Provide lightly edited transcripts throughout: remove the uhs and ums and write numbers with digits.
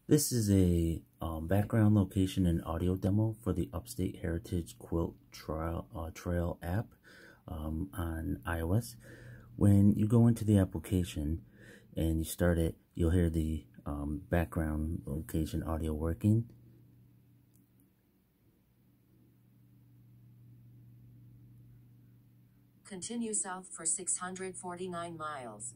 This is a background location and audio demo for the Upstate Heritage Quilt Trail app on iOS. When you go into the application and you start it, you'll hear the background location audio working. Continue south for 649 miles.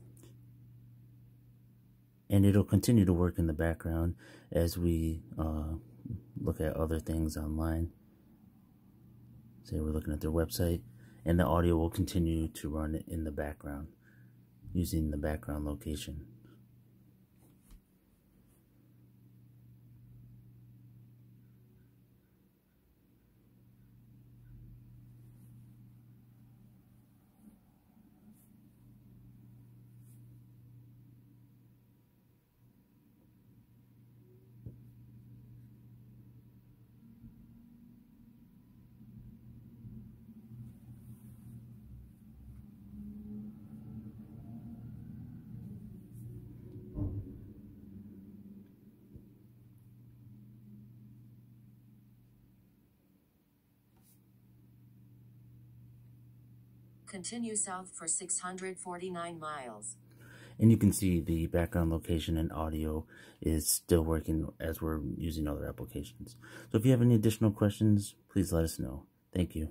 And it'll continue to work in the background as we look at other things online. Say we're looking at their website, and the audio will continue to run in the background using the background location. Continue south for 649 miles. And you can see the background location and audio is still working as we're using other applications. So if you have any additional questions, please let us know. Thank you.